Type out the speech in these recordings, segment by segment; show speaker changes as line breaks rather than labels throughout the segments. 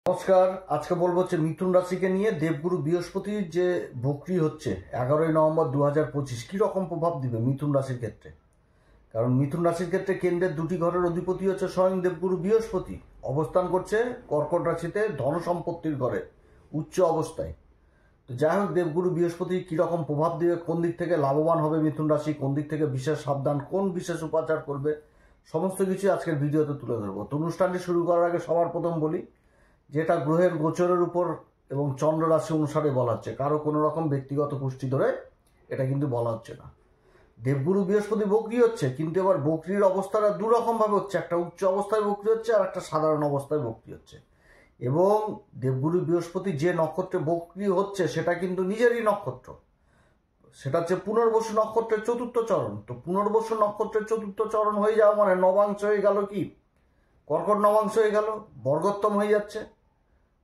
নমস্কার। আজকে বলবো হচ্ছে মিথুন রাশিকে নিয়ে দেবগুরু বৃহস্পতির যে বক্রি হচ্ছে 11ই নভেম্বর 2025 কি রকম প্রভাব দিবে মিথুন রাশির ক্ষেত্রে। কারণ মিথুন রাশির ক্ষেত্রে কেন্দ্রের দুটি ঘরের অধিপতি হচ্ছে স্বয়ং দেবগুরু বৃহস্পতি, অবস্থান করছে কর্কট রাশিতে ধন সম্পত্তির ঘরে উচ্চ অবস্থায়। তো যাই হোক, দেবগুরু বৃহস্পতি কীরকম প্রভাব দিবে, কোন দিক থেকে লাভবান হবে মিথুন রাশি, কোন দিক থেকে বিশেষ সাবধান, কোন বিশেষ উপাচার করবে, সমস্ত কিছু আজকের ভিডিওতে তুলে ধরবো। তো অনুষ্ঠানটি শুরু করার আগে সবার প্রথম বলি, যেটা গ্রহের গোচরের উপর এবং চন্দ্র রাশি অনুসারে বলা হচ্ছে, কারো কোনো রকম ব্যক্তিগত পুষ্টি ধরে এটা কিন্তু বলা হচ্ছে না। দেবগুরু বৃহস্পতি বক্রি হচ্ছে, কিন্তু এবার বক্রির অবস্থাটা দুরকমভাবে হচ্ছে, একটা উচ্চ অবস্থায় বক্রি হচ্ছে আর একটা সাধারণ অবস্থায় বক্রি হচ্ছে। এবং দেবগুরু বৃহস্পতি যে নক্ষত্রে বক্রি হচ্ছে সেটা কিন্তু নিজেরই নক্ষত্র, সেটা হচ্ছে পুনর্বসু নক্ষত্রের চতুর্থ চরণ। তো পুনর্বসু নক্ষত্রের চতুর্থ চরণ হয়ে যাওয়া মানে নবাংশ হয়ে গেল, কি কর্কট নবাংশ হয়ে গেল, বর্গোত্তম হয়ে যাচ্ছে।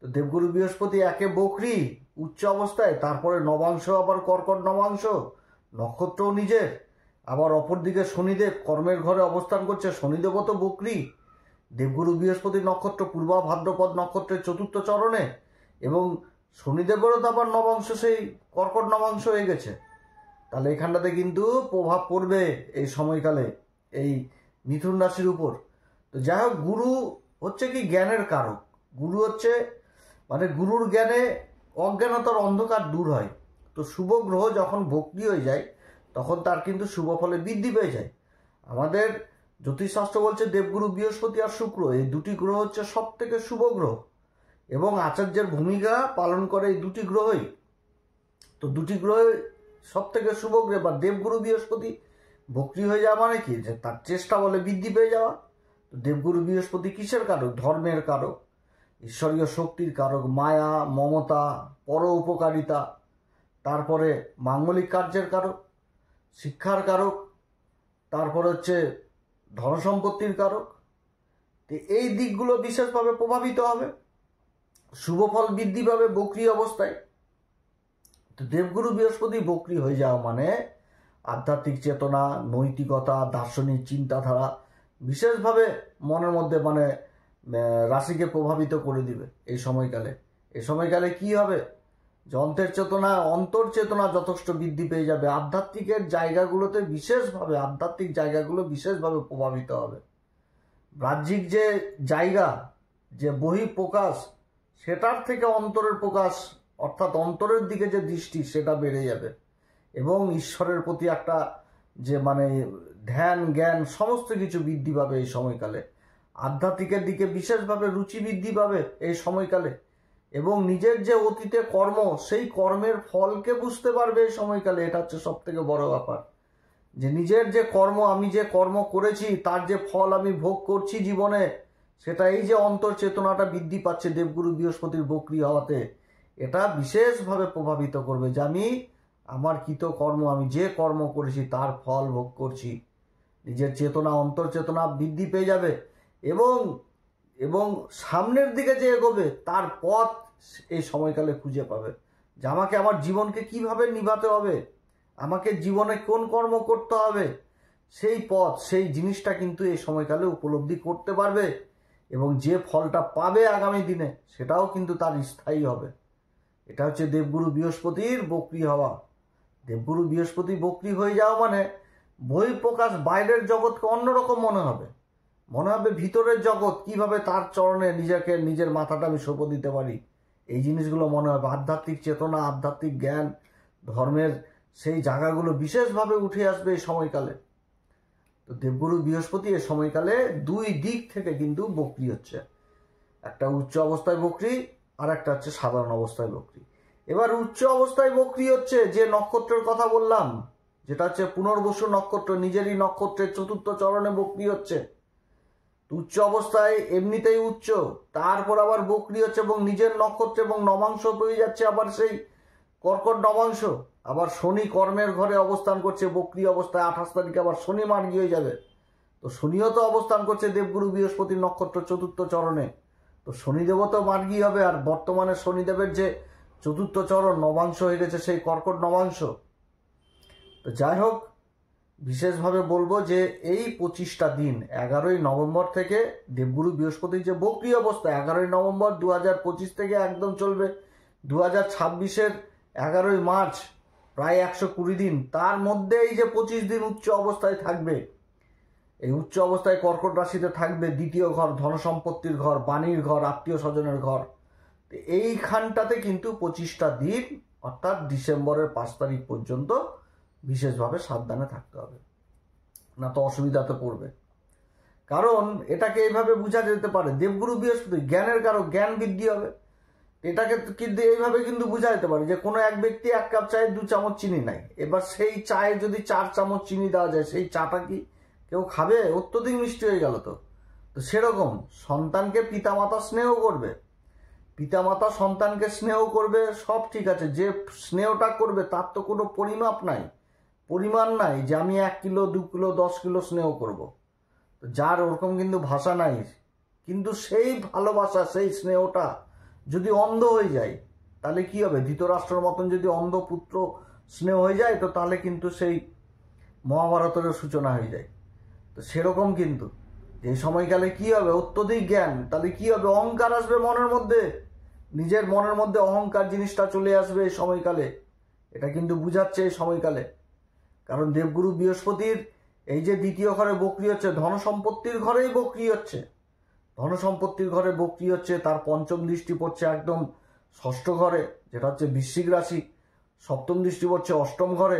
তো দেবগুরু বৃহস্পতি একে বক্রি উচ্চ অবস্থায়, তারপরে নবাংশ, আবার কর্কট নবাংশ, নক্ষত্রও নিজের, আবার অপরদিকে শনিদেব কর্মের ঘরে অবস্থান করছে, শনিদেবও তো বক্রি। দেবগুরু বৃহস্পতির নক্ষত্র পূর্বা ভাদ্রপদ নক্ষত্রের চতুর্থ চরণে, এবং শনিদেবেরও তো আবার নবাংশ সেই কর্কট নবাংশ হয়ে গেছে। তাহলে এখানটাতে কিন্তু প্রভাব পড়বে এই সময়কালে এই মিথুন রাশির উপর। তো যাই হোক, গুরু হচ্ছে কি জ্ঞানের কারক। গুরু হচ্ছে মানে গুরুর জ্ঞানে অজ্ঞানতার অন্ধকার দূর হয়। তো শুভ গ্রহ যখন বক্রি হয়ে যায় তখন তার কিন্তু শুভ ফলে বৃদ্ধি পেয়ে যায়। আমাদের জ্যোতিষশাস্ত্র বলছে দেবগুরু বৃহস্পতি আর শুক্র এই দুটি গ্রহ হচ্ছে সব থেকে শুভ গ্রহ, এবং আচার্যের ভূমিকা পালন করে এই দুটি গ্রহই। তো দুটি গ্রহ সব থেকে শুভ গ্রহ, বা দেবগুরু বৃহস্পতি বক্রি হয়ে যাওয়া মানে কি, যে তার চেষ্টা বলে বৃদ্ধি পেয়ে যাওয়া। তো দেবগুরু বৃহস্পতি কিসের কারক? ধর্মের কারক, ঈশ্বরীয় শক্তির কারক, মায়া, মমতা, পর উপকারিতা, তারপরে মাঙ্গলিক কার্যের কারক, শিক্ষার কারক, তারপরে হচ্ছে ধনসম্পত্তির কারক। তো এই দিকগুলো বিশেষভাবে প্রভাবিত হবে, শুভ ফল বৃদ্ধি পাবে বক্রি অবস্থায়। তো দেবগুরু বৃহস্পতি বক্রি হয়ে যাওয়া মানে আধ্যাত্মিক চেতনা, নৈতিকতা, দার্শনিক চিন্তাধারা বিশেষভাবে মনের মধ্যে মানে রাশিকে প্রভাবিত করে দিবে এই সময়কালে। এই সময়কালে কি হবে, যন্ত্রের চেতনা, অন্তর চেতনা যথেষ্ট বৃদ্ধি পেয়ে যাবে, আধ্যাত্মিক জায়গাগুলো বিশেষভাবে প্রভাবিত হবে। বাহ্যিক যে জায়গা, যে বহি প্রকাশ, সেটার থেকে অন্তরের প্রকাশ, অর্থাৎ অন্তরের দিকে যে দৃষ্টি, সেটা বেড়ে যাবে। এবং ঈশ্বরের প্রতি একটা যে মানে ধ্যান, জ্ঞান সমস্ত কিছু বৃদ্ধি পাবে এই সময়কালে। আধ্যাত্মিকের দিকে বিশেষভাবে রুচি বৃদ্ধি পাবে এই সময়কালে, এবং নিজের যে অতীতে কর্ম, সেই কর্মের ফলকে বুঝতে পারবে এই সময়কালে। এটা হচ্ছে সব থেকে বড় ব্যাপার, যে নিজের যে কর্ম, আমি যে কর্ম করেছি তার যে ফল আমি ভোগ করছি জীবনে, সেটা এই যে অন্তর চেতনাটা বৃদ্ধি পাচ্ছে দেবগুরু বৃহস্পতির বক্রি হওয়াতে, এটা বিশেষভাবে প্রভাবিত করবে যে আমি আমার কৃত কর্ম, আমি যে কর্ম করেছি তার ফল ভোগ করছি। নিজের চেতনা, অন্তর চেতনা বৃদ্ধি পেয়ে যাবে, এবং এবং সামনের দিকে যে এগোবে তার পথ এই সময়কালে খুঁজে পাবে, যে আমাকে আমার জীবনকে কিভাবে নিভাতে হবে, আমাকে জীবনে কোন কর্ম করতে হবে, সেই পথ, সেই জিনিসটা কিন্তু এই সময়কালে উপলব্ধি করতে পারবে, এবং যে ফলটা পাবে আগামী দিনে সেটাও কিন্তু তার স্থায়ী হবে। এটা হচ্ছে দেবগুরু বৃহস্পতির বক্রি হওয়া। দেবগুরু বৃহস্পতি বক্রি হয়ে যাওয়া মানে বহিঃপ্রকাশ, বাইরের জগৎকে অন্যরকম মনে হবে, ভিতরের জগৎ কিভাবে তার চরণে নিজেকে, নিজের মাথাটা আমি সঁপে দিতে পারি, এই জিনিসগুলো মনে হবে। আধ্যাত্মিক চেতনা, আধ্যাত্মিক জ্ঞান, ধর্মের সেই জায়গাগুলো বিশেষভাবে উঠে আসবে এই সময়কালে। তো দেবগুরু বৃহস্পতি এই সময়কালে দুই দিক থেকে কিন্তু বক্রি হচ্ছে, একটা উচ্চ অবস্থায় বক্রি আর একটা হচ্ছে সাধারণ অবস্থায় বক্রি। এবার উচ্চ অবস্থায় বক্রি হচ্ছে যে নক্ষত্রের কথা বললাম, যেটা হচ্ছে পুনর্বসু নক্ষত্র, নিজেরই নক্ষত্রের চতুর্থ চরণে বক্রি হচ্ছে। উচ্চ অবস্থায় এমনিতেই উচ্চ, তারপর আবার বক্রি হচ্ছে এবং নিজের নক্ষত্র এবং নবাংশ পেয়ে যাচ্ছে আবার সেই কর্কট নবাংশ। আবার শনি কর্মের ঘরে অবস্থান করছে বক্রি অবস্থায়, 28 তারিখে আবার শনি মার্গী হয়ে যাবে। তো শনিও তো অবস্থান করছে দেবগুরু বৃহস্পতির নক্ষত্র চতুর্থ চরণে। তো শনিদেবও তো মার্গী হবে, আর বর্তমানে শনিদেবের যে চতুর্থ চরণ নবাংশ হয়ে গেছে সেই কর্কট নবাংশ। তো যাই হোক, বিশেষভাবে বলবো যে এই 25টা দিন 11ই নভেম্বর থেকে দেবগুরু বৃহস্পতির যে বক্রি অবস্থা 11ই নভেম্বর 2025 থেকে একদম চলবে 2026-এর 11ই মার্চ, প্রায় 120 দিন। তার মধ্যে এই যে 25 দিন উচ্চ অবস্থায় থাকবে, এই উচ্চ অবস্থায় কর্কট রাশিতে থাকবে দ্বিতীয় ঘর, ধনসম্পত্তির ঘর, বাণীর ঘর, আত্মীয় স্বজনের ঘর। এইখানটাতে কিন্তু 25টা দিন অর্থাৎ ডিসেম্বরের 5 তারিখ পর্যন্ত বিশেষভাবে সাবধানে থাকতে হবে, না তো অসুবিধাতে পড়বে। কারণ এটাকে এইভাবে বোঝা যেতে পারে, দেবগুরু বৃহস্পতি জ্ঞানের কারক, জ্ঞান বৃদ্ধি হবে। এটাকে কিন্তু এইভাবে কিন্তু বোঝা যেতে পারে যে কোনো এক ব্যক্তি 1 কাপ চায়ে 2 চামচ চিনি নাই, এবার সেই চায়ে যদি 4 চামচ চিনি দেওয়া যায়, সেই চাটা কি কেউ খাবে? অত্যধিক মিষ্টি হয়ে গেল। তো সেরকম সন্তানকে পিতামাতা স্নেহ করবে, পিতামাতা সন্তানকে স্নেহ করবে, সব ঠিক আছে। যে স্নেহটা করবে তার তো কোনো পরিমাপ নাই, পরিমাণ নাই যে আমি 1 কিলো 2 কিলো 10 কিলো স্নেহ করব। যার ওরকম কিন্তু ভাষা নাই, কিন্তু সেই ভালোবাসা সেই স্নেহটা যদি অন্ধ হয়ে যায় তাহলে কি হবে? ধৃতরাষ্ট্রের মতন যদি অন্ধ পুত্র স্নেহ হয়ে যায় তো তাহলে কিন্তু সেই মহাভারতের সূচনা হয়ে যায়। তো সেরকম কিন্তু এই সময়কালে কি হবে? অত্যধিক জ্ঞান, তাহলে কি হবে? অহংকার আসবে মনের মধ্যে, নিজের মনের মধ্যে অহংকার জিনিসটা চলে আসবে এই সময়কালে। এটা কিন্তু বুঝাচ্ছে এই সময়কালে। কারণ দেবগুরু বৃহস্পতির এই যে দ্বিতীয় ঘরে বক্রি হচ্ছে, ধনসম্পত্তির ঘরেই বক্রি হচ্ছে, ধনসম্পত্তির ঘরে বক্রি হচ্ছে। তার পঞ্চম দৃষ্টি পড়ছে একদম ষষ্ঠ ঘরে, যেটা হচ্ছে বৃশ্চিক রাশি। সপ্তম দৃষ্টি পড়ছে অষ্টম ঘরে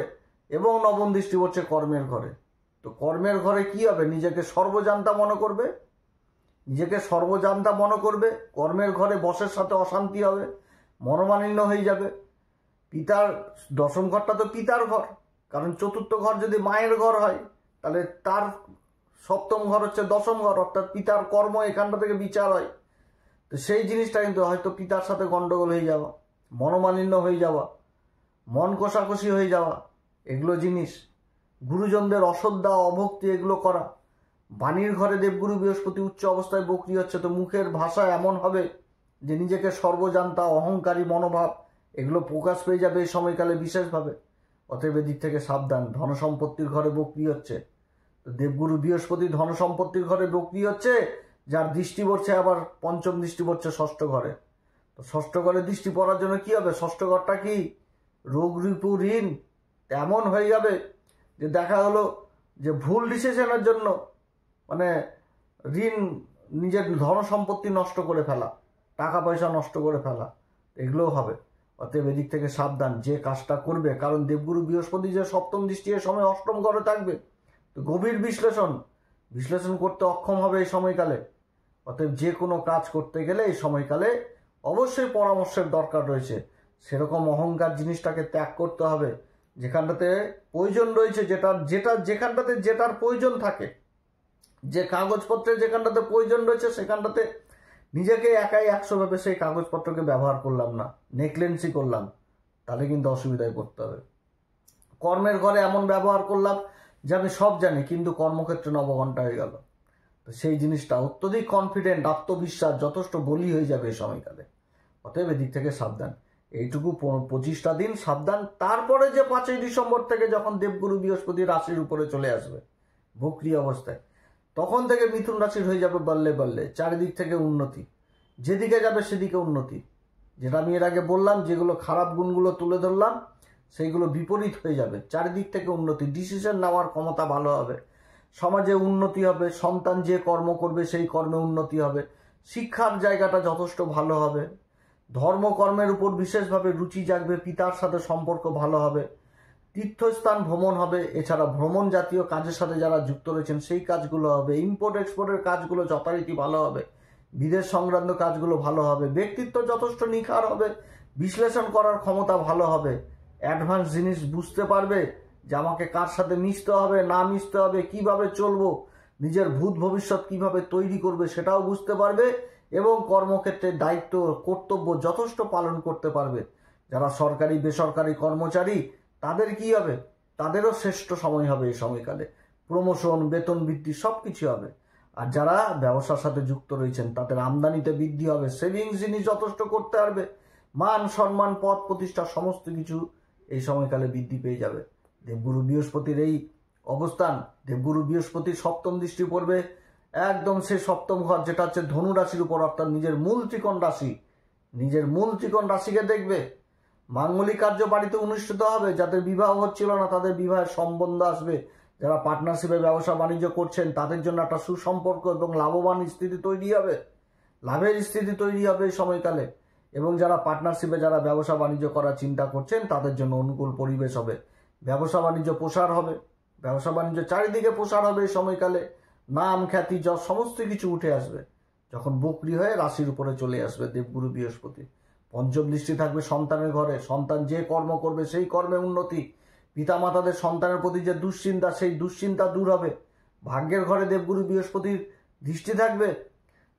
এবং নবম দৃষ্টি পড়ছে কর্মের ঘরে। তো কর্মের ঘরে কি হবে? নিজেকে সর্বজান্তা মনে করবে, নিজেকে সর্বজান্তা মনে করবে। কর্মের ঘরে বসের সাথে অশান্তি হবে, মনোমালিন্য হয়ে যাবে। পিতার দশম ঘরটা তো পিতার ঘর, কারণ চতুর্থ ঘর যদি মায়ের ঘর হয় তাহলে তার সপ্তম ঘর হচ্ছে দশম ঘর, অর্থাৎ পিতার কর্ম এখানটা থেকে বিচার হয়। তো সেই জিনিসটা কিন্তু হয়তো পিতার সাথে গন্ডগোল হয়ে যাওয়া, মনোমালিন্য হয়ে যাওয়া, মন কষাকষি হয়ে যাওয়া, এগুলো জিনিস। গুরুজনদের অশ্রদ্ধা অভক্তি এগুলো করা। বাণীর ঘরে দেবগুরু বৃহস্পতি উচ্চ অবস্থায় বক্রি হচ্ছে, তো মুখের ভাষা এমন হবে যে নিজেকে সর্বজান্তা অহংকারী মনোভাব এগুলো প্রকাশ পেয়ে যাবে এই সময়কালে বিশেষভাবে। অতএব এদিক থেকে সাবধান। ধনসম্পত্তির ঘরে বক্রি হচ্ছে, তো দেবগুরু বৃহস্পতি ধনসম্পত্তির ঘরে বক্রি হচ্ছে, যার দৃষ্টি পড়ছে আবার পঞ্চম দৃষ্টি পড়ছে ষষ্ঠ ঘরে। তো ষষ্ঠ ঘরে দৃষ্টি পড়ার জন্য কি হবে? ষষ্ঠ ঘরটা কি রোগ রিপু ঋণ এমন হয়ে যাবে যে দেখা হলো যে ভুল ডিসিশনের জন্য মানে ঋণ, নিজের ধন সম্পত্তি নষ্ট করে ফেলা, টাকা পয়সা নষ্ট করে ফেলা, এগুলোও হবে। অতএব এদিক থেকে সাবধান যে কাজটা করবে। কারণ দেবগুরু বৃহস্পতি যে সপ্তম দৃষ্টি এ সময় অষ্টম ঘরে থাকবে, তো গভীর বিশ্লেষণ করতে অক্ষম হবে এই সময়কালে। অতএব যে কোনো কাজ করতে গেলে এই সময়কালে অবশ্যই পরামর্শের দরকার রয়েছে। সেরকম অহংকার জিনিসটাকে ত্যাগ করতে হবে। যেখানটাতে প্রয়োজন রয়েছে, যেখানটাতে যেটার প্রয়োজন থাকে, যে কাগজপত্রের যেখানটাতে প্রয়োজন রয়েছে সেখানটাতে নিজেকে একাই 100 ভাবে সেই কাগজপত্রকে ব্যবহার করলাম না, নেগলেন্সি করলাম, তাহলে কিন্তু অসুবিধায় পড়তে হবে। কর্মের ঘরে এমন ব্যবহার করলাম যে আমি সব জানি কিন্তু কর্মক্ষেত্রে 9 ঘন্টা হয়ে গেল, তো সেই জিনিসটা অত্যধিক কনফিডেন্ট, আত্মবিশ্বাস যথেষ্ট বলি হয়ে যাবে এই সময়কালে। অতএব এদিক থেকে সাবধান। এইটুকু 25টা দিন সাবধান। তারপরে যে 5ই ডিসেম্বর থেকে যখন দেবগুরু বৃহস্পতি রাশির উপরে চলে আসবে বক্রি অবস্থায়, তখন থেকে মিথুন রাশির হয়ে যাবে বললে বললে চারিদিক থেকে উন্নতি। যেদিকে যাবে সেদিকে উন্নতি। যেটা আমি এর আগে বললাম, যেগুলো খারাপ গুণগুলো তুলে ধরলাম সেইগুলো বিপরীত হয়ে যাবে। চারিদিক থেকে উন্নতি, ডিসিশন নেওয়ার ক্ষমতা ভালো হবে, সমাজে উন্নতি হবে, সন্তান যে কর্ম করবে সেই কর্মে উন্নতি হবে, শিক্ষার জায়গাটা যথেষ্ট ভালো হবে, ধর্মকর্মের উপর বিশেষভাবে রুচি জাগবে, পিতার সাথে সম্পর্ক ভালো হবে, তীর্থস্থান ভ্রমণ হবে। এছাড়া ভ্রমণ জাতীয় কাজের সাথে যারা যুক্ত রয়েছেন সেই কাজগুলো হবে, ইম্পোর্ট এক্সপোর্টের কাজগুলো যথারীতি ভালো হবে, বিদেশ সংক্রান্ত কাজগুলো ভালো হবে, ব্যক্তিত্ব যথেষ্ট নিখার হবে, বিশ্লেষণ করার ক্ষমতা ভালো হবে, অ্যাডভান্স জিনিস বুঝতে পারবে যে আমাকে কার সাথে মিশতে হবে না মিশতে হবে, কিভাবে চলবো, নিজের ভূত ভবিষ্যৎ কিভাবে তৈরি করবে সেটাও বুঝতে পারবে, এবং কর্মক্ষেত্রে দায়িত্ব কর্তব্য যথেষ্ট পালন করতে পারবে। যারা সরকারি বেসরকারি কর্মচারী তাদের কি হবে? তাদেরও শ্রেষ্ঠ সময় হবে এই সময়কালে, প্রমোশন বেতন বৃদ্ধি সব কিছু হবে। আর যারা ব্যবসার সাথে যুক্ত রয়েছেন তাদের আমদানিতে বৃদ্ধি হবে, সেভিংস জিনিস যথেষ্ট করতে পারবে, মান সম্মান পদ প্রতিষ্ঠা সমস্ত কিছু এই সময়কালে বৃদ্ধি পেয়ে যাবে। দেবগুরু বৃহস্পতির এই অবস্থান, দেবগুরু বৃহস্পতির সপ্তম দৃষ্টি পড়বে একদম সে সপ্তম ঘর, যেটা হচ্ছে ধনু রাশির উপর, অর্থাৎ নিজের মূল ত্রিকোণ রাশি, নিজের মূল ত্রিকোণ রাশিকে দেখবে। মাঙ্গলিক কার্য বাড়িতে অনুষ্ঠিত হবে, যাদের বিবাহ হচ্ছিল না তাদের বিবাহের সম্বন্ধ আসবে, যারা পার্টনারশিপে ব্যবসা বাণিজ্য করছেন তাদের জন্য একটা সুসম্পর্ক এবং লাভবান স্থিতি তৈরি হবে, লাভের স্থিতি তৈরি হবে এই সময়কালে। এবং যারা পার্টনারশিপে যারা ব্যবসা বাণিজ্য করার চিন্তা করছেন তাদের জন্য অনুকূল পরিবেশ হবে, ব্যবসা বাণিজ্য প্রসার হবে, ব্যবসা বাণিজ্য চারিদিকে প্রসার হবে এই সময়কালে। নাম খ্যাতি যশ সমস্ত কিছু উঠে আসবে যখন বকরি হয়ে রাশির উপরে চলে আসবে দেবগুরু বৃহস্পতি। পঞ্চম দৃষ্টি থাকবে সন্তানের ঘরে, সন্তান যে কর্ম করবে সেই কর্মে উন্নতি, পিতামাতাদের সন্তানের প্রতি যে দুশ্চিন্তা সেই দুশ্চিন্তা দূর হবে। ভাগ্যের ঘরে দেবগুরু বৃহস্পতির দৃষ্টি থাকবে,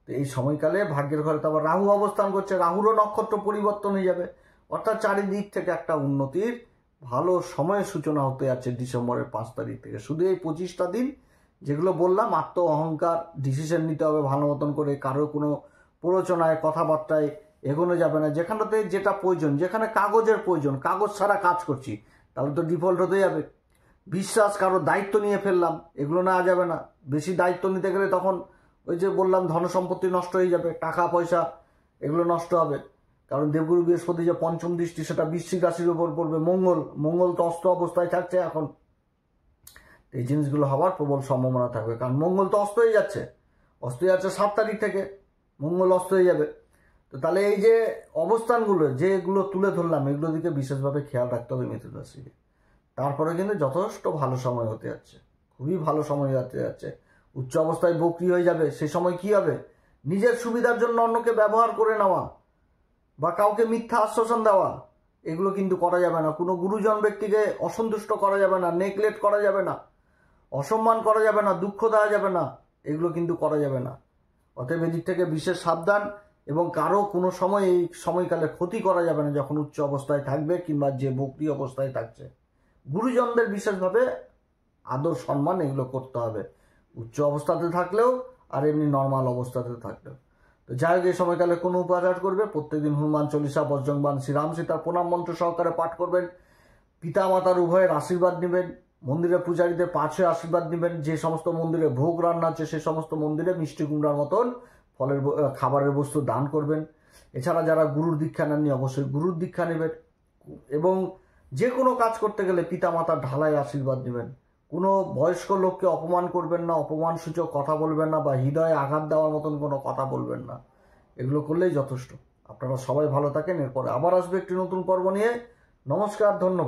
তো এই সময়কালে ভাগ্যের ঘরে তো আবার রাহু অবস্থান করছে, রাহুরও নক্ষত্র পরিবর্তন হয়ে যাবে, অর্থাৎ চারিদিক থেকে একটা উন্নতির ভালো সময়ের সূচনা হতে যাচ্ছে ডিসেম্বরের 5 তারিখ থেকে। শুধু এই 25টা দিন যেগুলো বললাম, আত্ম অহংকার, ডিসিশন নিতে হবে ভালো মতন করে, কারো কোনো প্ররোচনায় কথাবার্তায় এগোনো যাবে না। যেখানটাতে যেটা প্রয়োজন, যেখানে কাগজের প্রয়োজন, কাগজ ছাড়া কাজ করছি তাহলে তো ডিফল্ট হতে যাবে। বিশ্বাস, কারো দায়িত্ব নিয়ে ফেললাম, এগুলো নেওয়া যাবে না। বেশি দায়িত্ব নিতে গেলে তখন ওই যে বললাম ধনসম্পত্তি নষ্ট হয়ে যাবে, টাকা পয়সা এগুলো নষ্ট হবে। কারণ দেবগুরু বৃহস্পতি যে পঞ্চম দৃষ্টি সেটা বৃশ্চিক রাশির উপর পড়বে। মঙ্গল তো অস্ত অবস্থায় থাকছে এখন, এই জিনিসগুলো হওয়ার প্রবল সম্ভাবনা থাকবে, কারণ মঙ্গল তো অস্ত হয়ে যাচ্ছে 7 তারিখ থেকে মঙ্গল অস্ত হয়ে যাবে। তো তাহলে এই যে অবস্থানগুলো যেগুলো তুলে ধরলাম এগুলো দিকে বিশেষভাবে খেয়াল রাখতে হবে মিথুন রাশিকে। তারপরে কিন্তু যথেষ্ট ভালো সময় হতে যাচ্ছে, খুবই ভালো সময় হতে যাচ্ছে। উচ্চ অবস্থায় বকরি হয়ে যাবে, সে সময় কি হবে, নিজের সুবিধার জন্য অন্যকে ব্যবহার করে নেওয়া বা কাউকে মিথ্যা আশ্বাসন দেওয়া, এগুলো কিন্তু করা যাবে না। কোনো গুরুজন ব্যক্তিকে অসন্তুষ্ট করা যাবে না, নেগলেক্ট করা যাবে না, অসম্মান করা যাবে না, দুঃখ দেওয়া যাবে না, এগুলো কিন্তু করা যাবে না। অতএব এদিক থেকে বিশেষ সাবধান, এবং কারো কোনো সময় এই সময়কালে ক্ষতি করা যাবে না যখন উচ্চ অবস্থায় থাকবে কিংবা যে বকরি অবস্থায় থাকছে। গুরুজনদের বিশেষভাবে আদর সম্মান এগুলো করতে হবে, উচ্চ অবস্থাতে থাকলেও আর এমনি নর্মাল অবস্থাতে থাকলেও। তো যাই হোক, এই সময়কালে কোনো উপাচার করবে, প্রত্যেকদিন হনুমান চল্লিশা, বজ্রংবান, শ্রীরাম সীতার প্রণাম মন্ত্র সহকারে পাঠ করবেন। পিতা মাতার উভয়ের আশীর্বাদ নেবেন, মন্দিরে পূজারীদের পাশে আশীর্বাদ নেবেন। যে সমস্ত মন্দিরে ভোগ রান্না হচ্ছে সে সমস্ত মন্দিরে মিষ্টি কুমড়ার মতন ফলের খাবারের বস্তু দান করবেন। এছাড়া যারা গুরুর দীক্ষা নেননি অবশ্যই গুরুর দীক্ষা নেবেন, এবং যে কোনো কাজ করতে গেলে পিতা মাতার ঢালাই আশীর্বাদ নেবেন। কোনো বয়স্ক লোককে অপমান করবেন না, অপমানসূচক কথা বলবেন না, বা হৃদয়ে আঘাত দেওয়ার মতন কোনো কথা বলবেন না। এগুলো করলেই যথেষ্ট। আপনারা সবাই ভালো থাকেন। এরপরে আবার আসবে একটি নতুন পর্ব নিয়ে। নমস্কার, ধন্যবাদ।